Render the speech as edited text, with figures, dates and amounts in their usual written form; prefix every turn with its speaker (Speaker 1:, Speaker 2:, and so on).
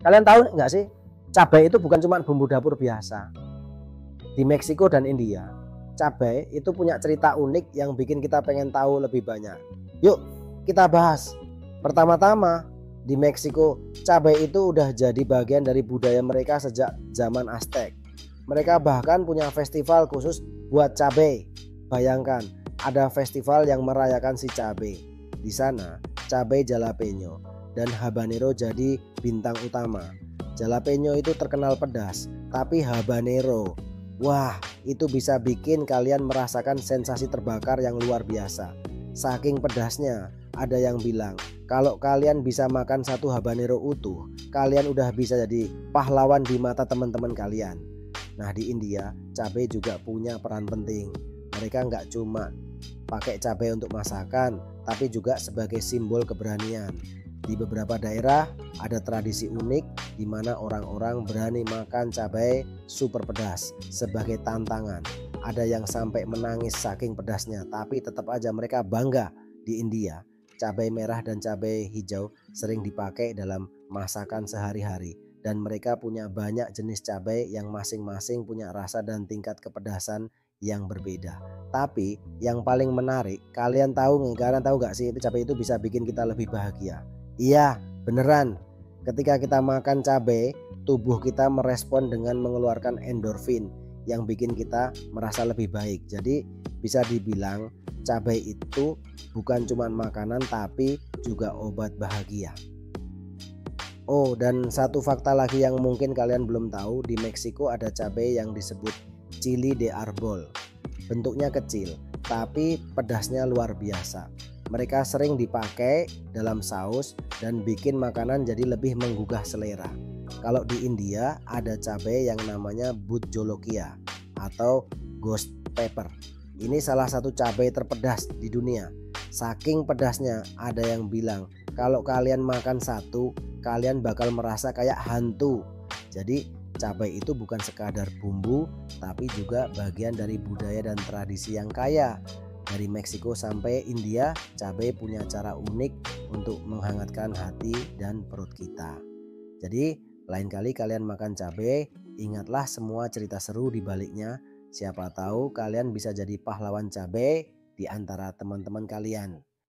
Speaker 1: Kalian tahu nggak sih, cabai itu bukan cuma bumbu dapur biasa. Di Meksiko dan India, cabai itu punya cerita unik yang bikin kita pengen tahu lebih banyak. Yuk kita bahas. Pertama-tama, di Meksiko, cabai itu udah jadi bagian dari budaya mereka sejak zaman Aztec. Mereka bahkan punya festival khusus buat cabai. Bayangkan, ada festival yang merayakan si cabai. Di sana, cabai jalapeno dan habanero jadi bintang utama. Jalapeno itu terkenal pedas, tapi habanero, wah, itu bisa bikin kalian merasakan sensasi terbakar yang luar biasa. Saking pedasnya, ada yang bilang kalau kalian bisa makan satu habanero utuh, kalian udah bisa jadi pahlawan di mata teman-teman kalian. Nah, di India, cabai juga punya peran penting. Mereka nggak cuma pakai cabai untuk masakan, tapi juga sebagai simbol keberanian. Di beberapa daerah ada tradisi unik di mana orang-orang berani makan cabai super pedas sebagai tantangan. Ada yang sampai menangis saking pedasnya, tapi tetap aja mereka bangga. Di India, cabai merah dan cabai hijau sering dipakai dalam masakan sehari-hari, dan mereka punya banyak jenis cabai yang masing-masing punya rasa dan tingkat kepedasan yang berbeda. Tapi yang paling menarik, kalian tahu gak sih, cabai itu bisa bikin kita lebih bahagia. Iya, beneran. Ketika kita makan cabai, tubuh kita merespon dengan mengeluarkan endorfin yang bikin kita merasa lebih baik. Jadi bisa dibilang cabai itu bukan cuma makanan tapi juga obat bahagia. Oh, dan satu fakta lagi yang mungkin kalian belum tahu, di Meksiko ada cabai yang disebut chili de árbol. Bentuknya kecil, tapi pedasnya luar biasa. Mereka sering dipakai dalam saus dan bikin makanan jadi lebih menggugah selera. Kalau di India ada cabai yang namanya bhut jolokia atau ghost pepper. Ini salah satu cabai terpedas di dunia. Saking pedasnya, ada yang bilang kalau kalian makan satu, kalian bakal merasa kayak hantu. Jadi cabai itu bukan sekadar bumbu, tapi juga bagian dari budaya dan tradisi yang kaya. Dari Meksiko sampai India, cabai punya cara unik untuk menghangatkan hati dan perut kita. Jadi lain kali kalian makan cabai, ingatlah semua cerita seru di baliknya. Siapa tahu kalian bisa jadi pahlawan cabai di antara teman-teman kalian.